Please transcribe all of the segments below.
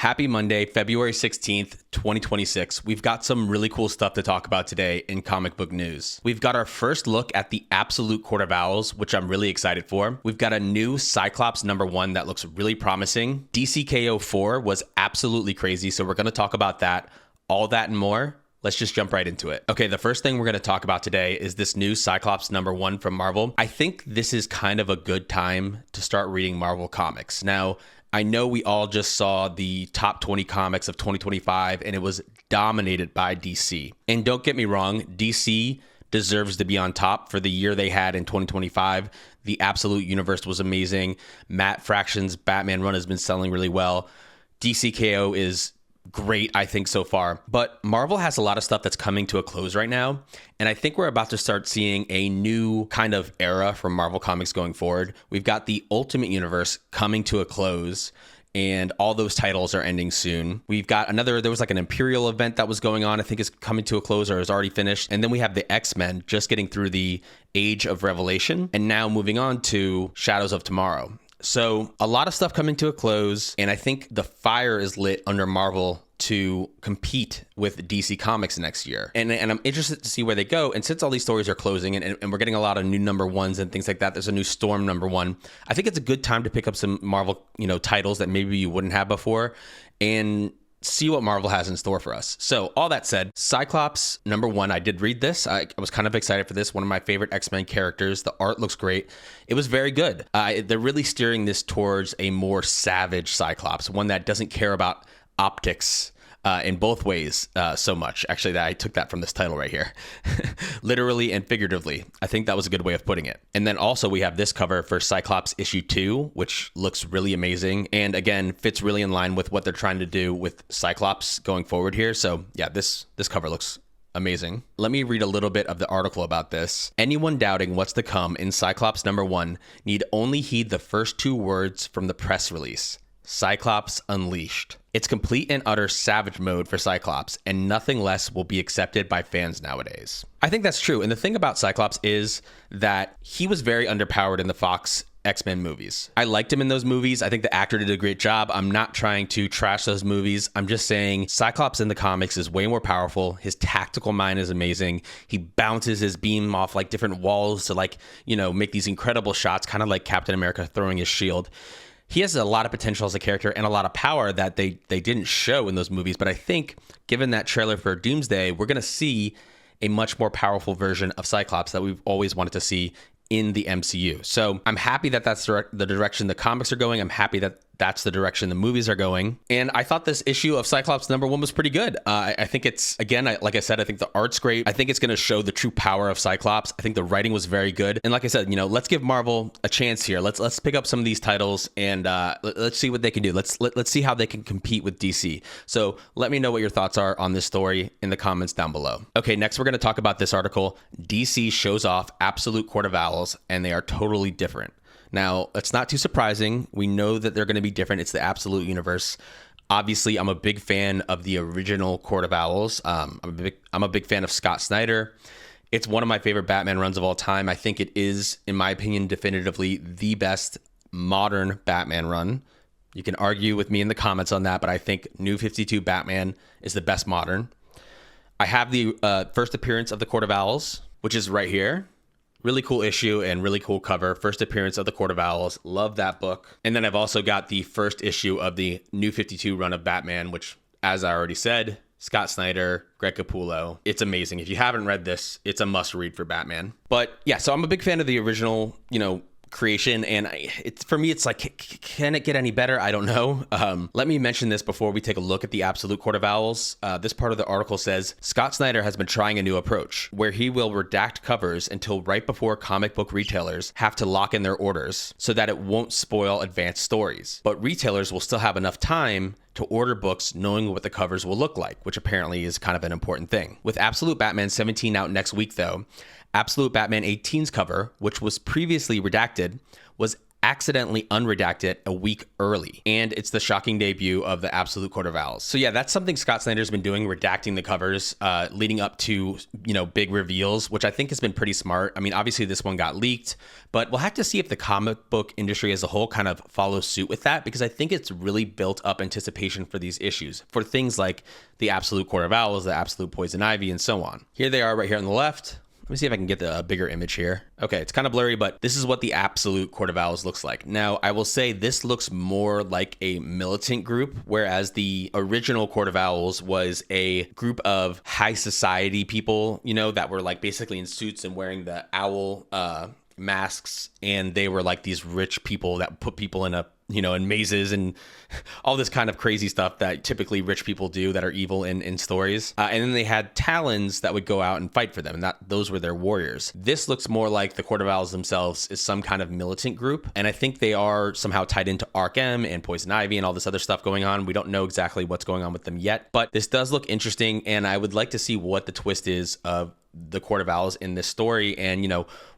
Happy Monday, February 16th, 2026. We've got some really cool stuff to talk about today in comic book news. We've got our first look at the Absolute Court of Owls, which I'm really excited for. We've got a new Cyclops #1 that looks really promising. DCKO 4 was absolutely crazy, so we're going to talk about that, all that and more. Let's just jump right into it. Okay, the first thing we're going to talk about today is this new Cyclops #1 from Marvel. I think this is kind of a good time to start reading Marvel comics. Now, I know we all just saw the top 20 comics of 2025, and it was dominated by DC. And don't get me wrong, DC deserves to be on top for the year they had in 2025. The Absolute Universe was amazing. Matt Fraction's Batman run has been selling really well. DCKO is great, I think, so far. But Marvel has a lot of stuff that's coming to a close right now. And I think we're about to start seeing a new kind of era from Marvel Comics going forward. We've got the Ultimate Universe coming to a close, and all those titles are ending soon. We've got there was like an Imperial event that was going on, I think is coming to a close or is already finished. And then we have the X-Men just getting through the Age of Revelation and now moving on to Shadows of Tomorrow. So a lot of stuff coming to a close, and I think the fire is lit under Marvel to compete with DC Comics next year. And I'm interested to see where they go. And since all these stories are closing and we're getting a lot of new #1s and things like that, there's a new Storm #1. I think it's a good time to pick up some Marvel, titles that maybe you wouldn't have before and see what Marvel has in store for us. So all that said, Cyclops #1, I did read this. I was kind of excited for this. One of my favorite X-Men characters. The art looks great. It was very good. They're really steering this towards a more savage Cyclops, one that doesn't care about optics in both ways so much. Actually, I took that from this title right here. Literally and figuratively. I think that was a good way of putting it. And then also we have this cover for Cyclops issue 2, which looks really amazing. And again, fits really in line with what they're trying to do with Cyclops going forward here. So yeah, this cover looks amazing. Let me read a little bit of the article about this. Anyone doubting what's to come in Cyclops #1 need only heed the first 2 words from the press release. Cyclops Unleashed. It's complete and utter savage mode for Cyclops, and nothing less will be accepted by fans nowadays. I think that's true. And the thing about Cyclops is that he was very underpowered in the Fox X-Men movies. I liked him in those movies. I think the actor did a great job. I'm not trying to trash those movies. I'm just saying Cyclops in the comics is way more powerful. His tactical mind is amazing. He bounces his beam off like different walls to make these incredible shots, kind of like Captain America throwing his shield. He has a lot of potential as a character and a lot of power that they didn't show in those movies. But I think given that trailer for Doomsday, we're going to see a much more powerful version of Cyclops that we've always wanted to see in the MCU. So I'm happy that that's the direction the comics are going. I'm happy that that's the direction the movies are going. And I thought this issue of Cyclops #1 was pretty good. I think it's, again, like I said, I think the art's great. I think it's going to show the true power of Cyclops. I think the writing was very good. And like I said, let's give Marvel a chance here. Let's pick up some of these titles and let's see what they can do. Let's see how they can compete with DC. So let me know what your thoughts are on this story in the comments down below. Okay, next we're going to talk about this article. DC shows off Absolute Court of Owls, and they are totally different. Now, it's not too surprising. We know that they're going to be different. It's the Absolute Universe. Obviously, I'm a big fan of the original Court of Owls. I'm a big fan of Scott Snyder. It's one of my favorite Batman runs of all time. I think it is, in my opinion, definitively the best modern Batman run. You can argue with me in the comments on that, but I think New 52 Batman is the best modern. I have the first appearance of the Court of Owls, which is right here. Really cool issue and really cool cover. First appearance of the Court of Owls. Love that book. And then I've also got the first issue of the New 52 run of Batman, which, as I already said, Scott Snyder, Greg Capullo. It's amazing. If you haven't read this, it's a must read for Batman. But yeah, so I'm a big fan of the original, creation, and for me it's like, can it get any better? I don't know. Let me mention this before we take a look at the Absolute Court of Owls. This part of the article says Scott Snyder has been trying a new approach where he will redact covers until right before comic book retailers have to lock in their orders so that it won't spoil advanced stories, but retailers will still have enough time to order books knowing what the covers will look like, which apparently is kind of an important thing. With Absolute Batman 17 out next week though, Absolute Batman 18's cover, which was previously redacted, was accidentally unredact it a week early. And it's the shocking debut of the Absolute Court of Owls. So yeah, that's something Scott Snyder's been doing, redacting the covers leading up to, big reveals, which I think has been pretty smart. I mean, obviously this one got leaked, but we'll have to see if the comic book industry as a whole kind of follows suit with that, because I think it's really built up anticipation for these issues, for things like the Absolute Court of Owls, the Absolute Poison Ivy, and so on. Here they are right here on the left. Let me see if I can get the bigger image here. Okay, it's kind of blurry, but this is what the Absolute Court of Owls looks like. Now, I will say this looks more like a militant group, whereas the original Court of Owls was a group of high society people, that were like basically in suits and wearing the owl masks, and they were like these rich people that put people in in mazes and all this kind of crazy stuff that typically rich people do that are evil in stories. And then they had talons that would go out and fight for them, and those were their warriors. This looks more like the Court of Owls themselves is some kind of militant group, and I think they are somehow tied into Arkham and Poison Ivy and all this other stuff going on. We don't know exactly what's going on with them yet, but this does look interesting, and I would like to see what the twist is of the Court of Owls in this story, and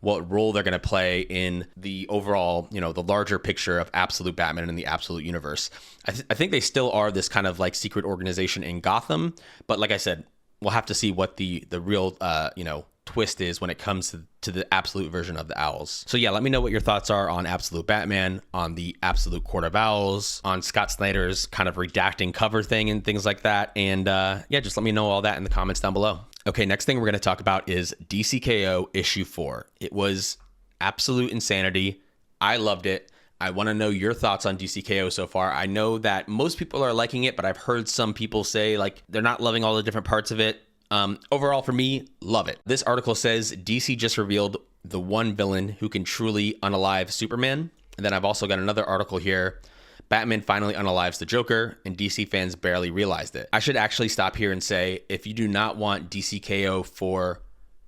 what role they're going to play in the overall, the larger picture of Absolute Batman and the Absolute universe. I think they still are this kind of like secret organization in Gotham, but like I said, we'll have to see what the real twist is when it comes to the Absolute version of the Owls. So yeah, let me know what your thoughts are on Absolute Batman, on the Absolute Court of Owls, on Scott Snyder's kind of redacting cover thing and things like that. And just let me know all that in the comments down below. Okay, next thing we're going to talk about is DCKO issue 4. It was absolute insanity. I loved it. I want to know your thoughts on DCKO so far. I know that most people are liking it, but I've heard some people say like they're not loving all the different parts of it. Overall, for me, love it. This article says DC just revealed the one villain who can truly unalive Superman. And then I've also got another article here. Batman finally unalives the Joker, and DC fans barely realized it. I should actually stop here and say, if you do not want DCKO 4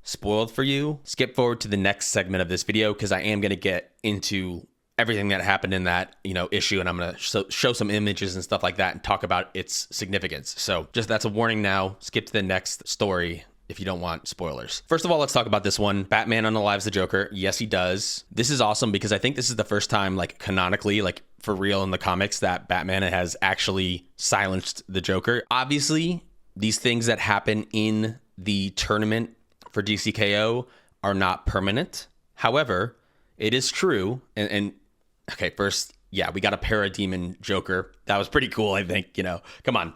spoiled for you, skip forward to the next segment of this video, because I am going to get into everything that happened in that issue, and I'm going to show some images and stuff like that and talk about its significance. So just that's a warning now. Skip to the next story if you don't want spoilers. First of all, let's talk about this one. Batman unalives the Joker. Yes, he does. This is awesome because I think this is the first time, like canonically, like for real in the comics, that Batman has actually silenced the Joker. Obviously, these things that happen in the tournament for DCKO are not permanent. However, it is true. And okay, first, yeah, we got a parademon Joker. That was pretty cool, I think. Come on.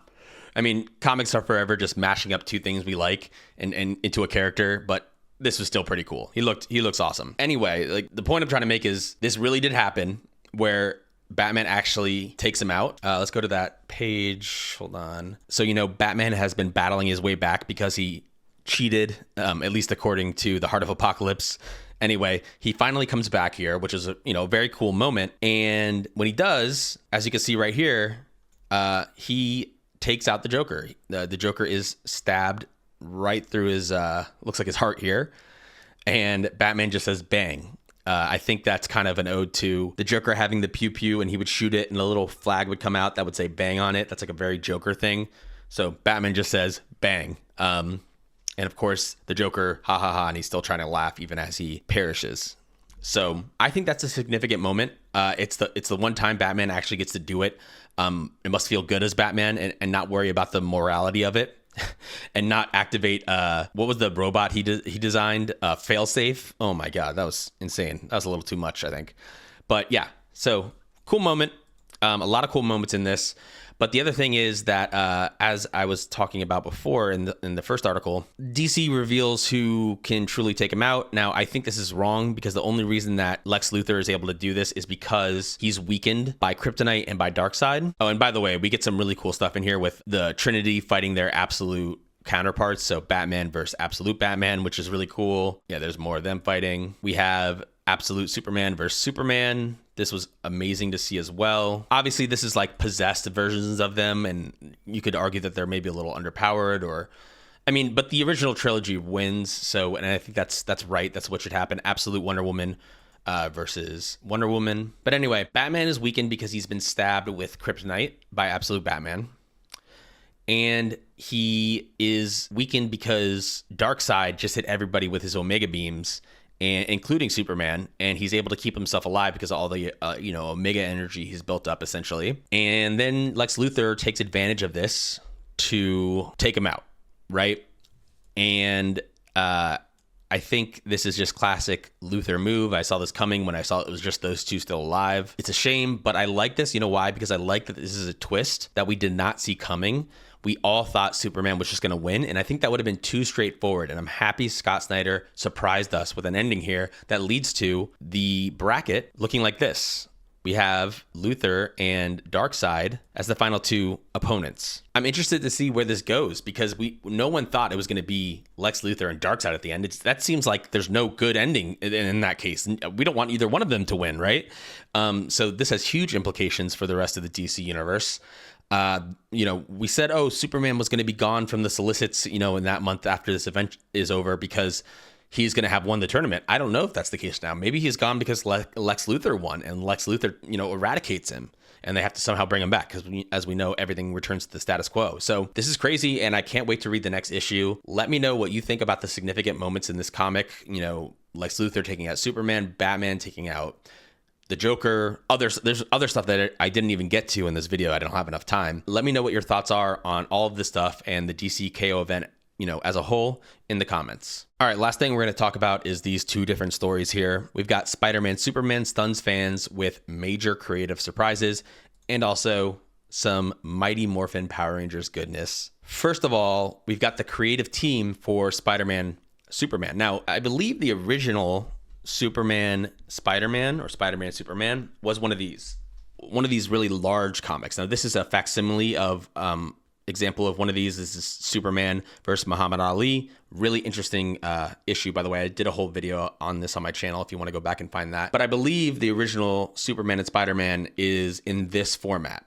I mean, comics are forever just mashing up two things we like and into a character, but this was still pretty cool. He looks awesome. Anyway, like the point I'm trying to make is this really did happen, where Batman actually takes him out. Let's go to that page. Hold on. So, Batman has been battling his way back because he cheated, at least according to the Heart of Apocalypse. Anyway, he finally comes back here, which is a very cool moment. And when he does, as you can see right here, he takes out the Joker. The Joker is stabbed right through his, looks like his heart here. And Batman just says, bang. I think that's kind of an ode to the Joker having the pew pew, and he would shoot it and a little flag would come out that would say bang on it. That's like a very Joker thing. So Batman just says bang. And of course the Joker, ha ha ha, and he's still trying to laugh even as he perishes. So I think that's a significant moment. It's the one time Batman actually gets to do it. It must feel good as Batman and not worry about the morality of it and not activate, what was the robot he designed? Failsafe. Oh my God, that was insane. That was a little too much, I think. But yeah, so cool moment. A lot of cool moments in this. But the other thing is that, as I was talking about before in the first article, DC reveals who can truly take him out. Now, I think this is wrong because the only reason that Lex Luthor is able to do this is because he's weakened by Kryptonite and by Darkseid. Oh, and by the way, we get some really cool stuff in here with the Trinity fighting their absolute counterparts. So Batman versus Absolute Batman, which is really cool. Yeah, there's more of them fighting. We have Absolute Superman versus Superman. This was amazing to see as well. Obviously, this is like possessed versions of them, and you could argue that they're maybe a little underpowered, but the original trilogy wins. So, and I think that's right. That's what should happen. Absolute Wonder Woman versus Wonder Woman. But anyway, Batman is weakened because he's been stabbed with Kryptonite by Absolute Batman. And he is weakened because Darkseid just hit everybody with his Omega beams. and including Superman, and he's able to keep himself alive because of all the Omega energy he's built up essentially. And then Lex Luthor takes advantage of this to take him out, right? And I think this is just classic Luthor move. I saw this coming when I saw it was just those two still alive. It's a shame, but I like this. You know why? Because I like that this is a twist that we did not see coming. We all thought Superman was just going to win, and I think that would have been too straightforward. And I'm happy Scott Snyder surprised us with an ending here that leads to the bracket looking like this. We have Luthor and Darkseid as the final two opponents. I'm interested to see where this goes because no one thought it was going to be Lex Luthor and Darkseid at the end. That seems like there's no good ending in that case. We don't want either one of them to win, right? So this has huge implications for the rest of the DC universe. We said, Superman was going to be gone from the solicits, in that month after this event is over because he's going to have won the tournament. I don't know if that's the case now. Maybe he's gone because Lex Luthor won and Lex Luthor, eradicates him and they have to somehow bring him back because as we know, everything returns to the status quo. So this is crazy and I can't wait to read the next issue. Let me know what you think about the significant moments in this comic. Lex Luthor taking out Superman, Batman taking out the Joker, there's other stuff that I didn't even get to in this video. I don't have enough time. Let me know what your thoughts are on all of this stuff and the DC KO event, as a whole in the comments. All right, last thing we're going to talk about is these two different stories here. We've got Spider-Man Superman stuns fans with major creative surprises and also some Mighty Morphin Power Rangers goodness. First of all, we've got the creative team for Spider-Man Superman. Now, I believe the original Superman Spider-Man or Spider-Man Superman was one of these really large comics. Now, this is a facsimile of example of one of these. This is Superman versus Muhammad Ali. Really interesting issue, by the way. I did a whole video on this on my channel if you want to go back and find that. But I believe the original Superman and Spider-Man is in this format.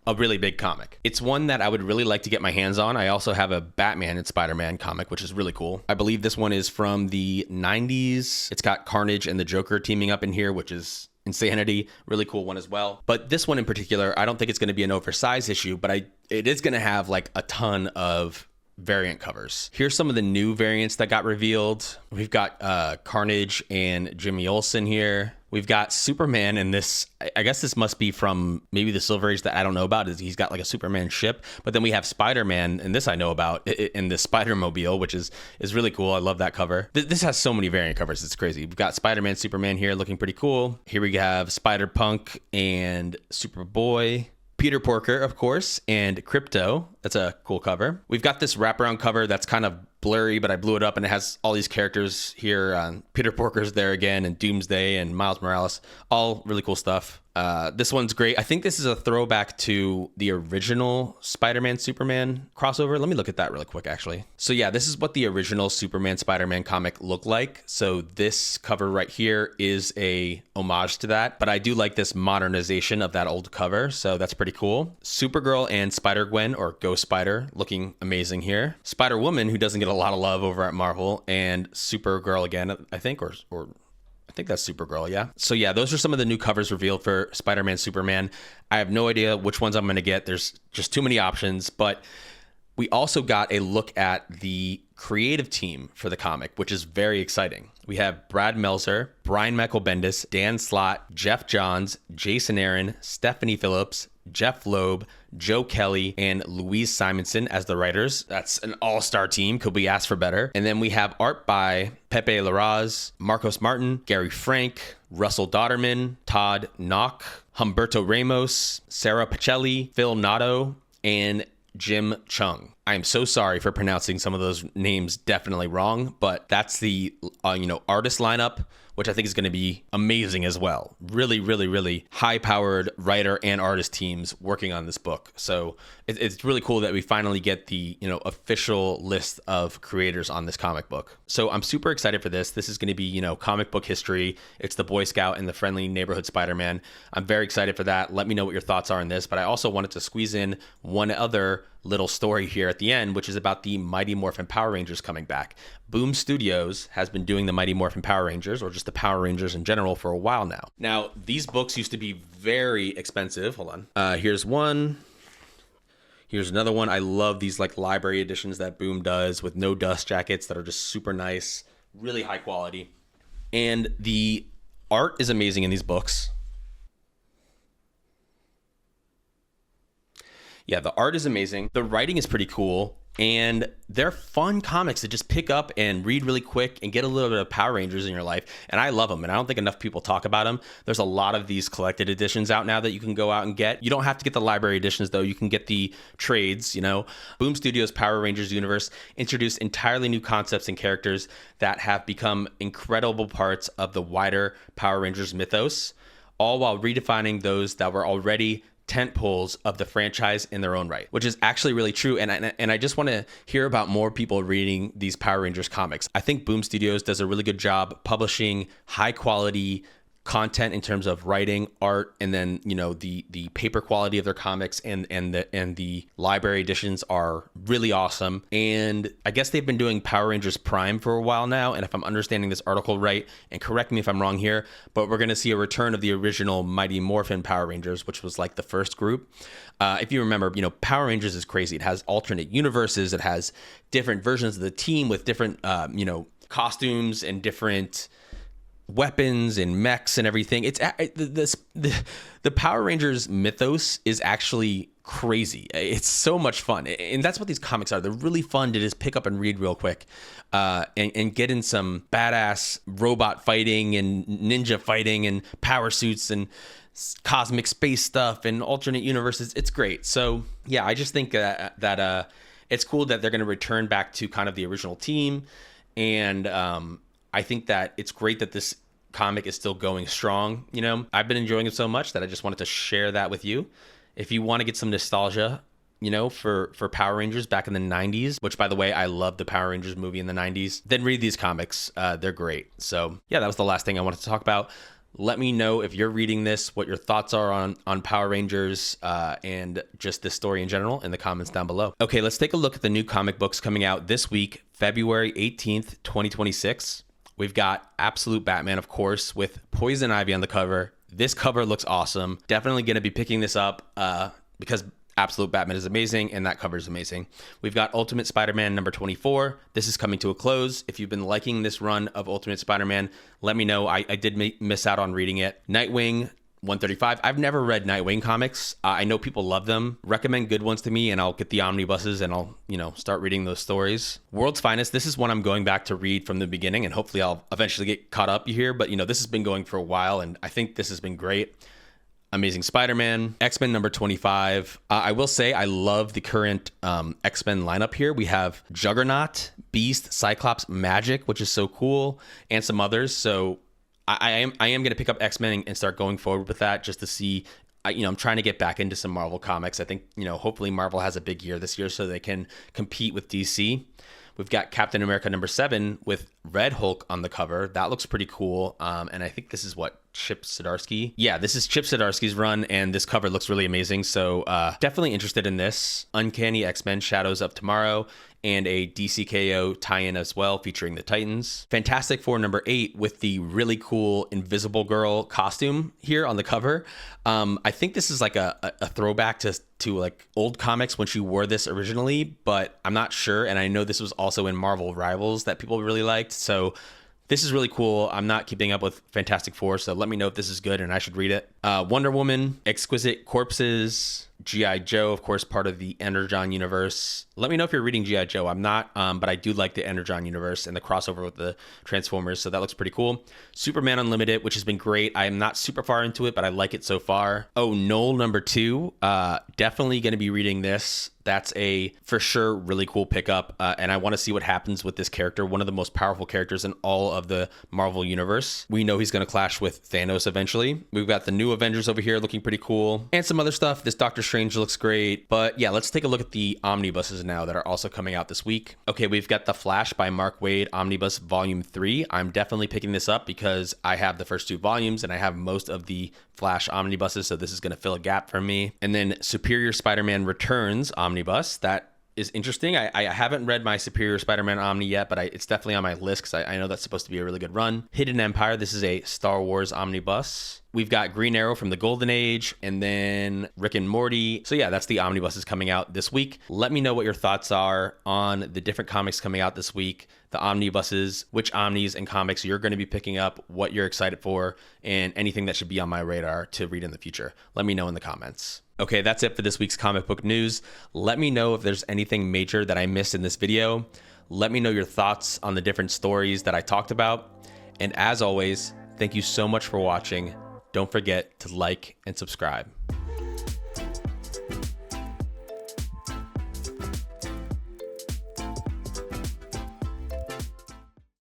A really big comic. It's one that I would really like to get my hands on. I also have a Batman and Spider-Man comic, which is really cool. I believe this one is from the 90s. It's got Carnage and the Joker teaming up in here, which is insanity. Really cool one as well. But this one in particular, I don't think it's going to be an oversized issue, but it is going to have like a ton of variant covers. Here's some of the new variants that got revealed. We've got Carnage and Jimmy Olsen here. We've got Superman in this, I guess this must be from maybe the Silver Age that I don't know about. He's got like a Superman ship, but then we have Spider-Man, and this I know about, in the Spider-Mobile, which is really cool. I love that cover. This has so many variant covers, it's crazy. We've got Spider-Man, Superman here looking pretty cool. Here we have Spider-Punk and Superboy. Peter Porker, of course, and Crypto. That's a cool cover. We've got this wraparound cover that's kind of blurry, but I blew it up and it has all these characters here. Peter Porker's there again, and Doomsday and Miles Morales. All really cool stuff. This one's great. I think this is a throwback to the original Spider-Man Superman crossover. Let me look at that really quick, actually. So yeah, this is what the original Superman Spider-Man comic looked like. So this cover right here is a homage to that, but I do like this modernization of that old cover. So that's pretty cool. Supergirl and Spider-Gwen, or Ghost Spider, looking amazing here. Spider-Woman, who doesn't get a lot of love over at Marvel, and Supergirl again, I think, or I think that's Supergirl, yeah. So yeah, those are some of the new covers revealed for Spider-Man Superman. I have no idea which ones I'm going to get. There's just too many options, but we also got a look at the creative team for the comic, which is very exciting. We have Brad Meltzer, Brian Michael Bendis, Dan Slott, Jeff Johns, Jason Aaron, Stephanie Phillips, Jeff Loeb, Joe Kelly, and Louise Simonson as the writers. That's an all-star team. Could we ask for better? And then we have art by Pepe Larraz, Marcos Martin, Gary Frank, Russell Dodderman, Todd Knock, Humberto Ramos, Sarah Pacelli, Phil Nato, and Jim Chung. I am so sorry for pronouncing some of those names definitely wrong, but that's the artist lineup, which I think is going to be amazing as well. Really, really, really high-powered writer and artist teams working on this book. So it's really cool that we finally get the official list of creators on this comic book. So I'm super excited for this. This is going to be comic book history. It's the Boy Scout and the Friendly Neighborhood Spider-Man. I'm very excited for that. Let me know what your thoughts are on this. But I also wanted to squeeze in one other little story here at the end, which is about the Mighty Morphin Power Rangers coming back. Boom Studios has been doing the Mighty Morphin Power Rangers, or just the Power Rangers in general, for a while now. Now, these books used to be very expensive. Hold on. Here's one. Here's another one. I love these like library editions that Boom does with no dust jackets that are just super nice, really high quality. And the art is amazing in these books. Yeah, the art is amazing. The writing is pretty cool. And they're fun comics to just pick up and read really quick and get a little bit of Power Rangers in your life. And I love them. And I don't think enough people talk about them. There's a lot of these collected editions out now that you can go out and get. You don't have to get the library editions, though. You can get the trades, Boom Studios' Power Rangers universe introduced entirely new concepts and characters that have become incredible parts of the wider Power Rangers mythos, all while redefining those that were already tent poles of the franchise in their own right, which is actually really true. And I just want to hear about more people reading these Power Rangers comics. I think Boom Studios does a really good job publishing high quality content in terms of writing, art, and then the paper quality of their comics and the library editions are really awesome. And I guess they've been doing Power Rangers Prime for a while now, and if I'm understanding this article right, and correct me if I'm wrong here, but we're going to see a return of the original Mighty Morphin Power Rangers, which was like the first group. If you remember, Power Rangers is crazy. It has alternate universes. It has different versions of the team with different costumes and different weapons and mechs and everything. It's the Power Rangers mythos is actually crazy. It's so much fun, and that's what these comics are. They're really fun to just pick up and read real quick, and get in some badass robot fighting and ninja fighting and power suits and cosmic space stuff and alternate universes. It's great. So yeah, I just think that it's cool that they're going to return back to kind of the original team, and I think that it's great that this comic is still going strong. I've been enjoying it so much that I just wanted to share that with you. If you want to get some nostalgia, for Power Rangers back in the 90s, which by the way, I love the Power Rangers movie in the 90s, then read these comics. They're great. So yeah, that was the last thing I wanted to talk about. Let me know if you're reading this, what your thoughts are on Power Rangers and just this story in general in the comments down below. Okay, let's take a look at the new comic books coming out this week, February 18th, 2026. We've got Absolute Batman, of course, with Poison Ivy on the cover. This cover looks awesome. Definitely going to be picking this up because Absolute Batman is amazing and that cover is amazing. We've got Ultimate Spider-Man number 24. This is coming to a close. If you've been liking this run of Ultimate Spider-Man, let me know. I did miss out on reading it. Nightwing 135. I've never read Nightwing comics. I know people love them. Recommend good ones to me and I'll get the omnibuses and I'll, start reading those stories. World's Finest. This is one I'm going back to read from the beginning and hopefully I'll eventually get caught up here. But, this has been going for a while and I think this has been great. Amazing Spider-Man, X-Men number 25. I will say I love the current X-Men lineup here. We have Juggernaut, Beast, Cyclops, Magic, which is so cool, and some others. So I am going to pick up X-Men and start going forward with that just to see. I'm trying to get back into some Marvel comics. I think, hopefully Marvel has a big year this year so they can compete with DC. We've got Captain America number 7 with Red Hulk on the cover. That looks pretty cool. And I think this is Chip Zdarsky. Yeah, this is Chip Zdarsky's run, and this cover looks really amazing. So definitely interested in this. Uncanny X-Men Shadows of Tomorrow, and a DCKO tie-in as well featuring the Titans. Fantastic Four number 8 with the really cool Invisible Girl costume here on the cover. I think this is like a throwback to like old comics when she wore this originally, but I'm not sure. And I know this was also in Marvel Rivals that people really liked. So this is really cool. I'm not keeping up with Fantastic Four, so let me know if this is good and I should read it. Wonder Woman, Exquisite Corpses, G.I. Joe, of course, part of the Energon universe. Let me know if you're reading G.I. Joe. I'm not, but I do like the Energon universe and the crossover with the Transformers, so that looks pretty cool. Superman Unlimited, which has been great. I am not super far into it, but I like it so far. Oh, Knoll number 2. Definitely going to be reading this. That's a, for sure, really cool pickup, and I want to see what happens with this character, one of the most powerful characters in all of the Marvel universe. We know he's going to clash with Thanos eventually. We've got the new Avengers over here looking pretty cool, and some other stuff. This Doctor Strange looks great, but yeah, let's take a look at the omnibuses now that are also coming out this week. Okay, we've got The Flash by Mark Waid Omnibus Volume 3. I'm definitely picking this up because I have the first 2 volumes, and I have most of the Flash omnibuses, so this is going to fill a gap for me. And then Superior Spider-Man Returns Omnibus. That is interesting. I haven't read my Superior Spider-Man Omni yet, but it's definitely on my list because I know that's supposed to be a really good run. Hidden Empire, this is a Star Wars omnibus. We've got Green Arrow from the Golden Age, and then Rick and Morty. So yeah, that's the omnibuses coming out this week. Let me know what your thoughts are on the different comics coming out this week, the omnibuses, which omnis and comics you're going to be picking up, what you're excited for, and anything that should be on my radar to read in the future. Let me know in the comments. Okay, that's it for this week's comic book news. Let me know if there's anything major that I missed in this video. Let me know your thoughts on the different stories that I talked about. And as always, thank you so much for watching. Don't forget to like and subscribe.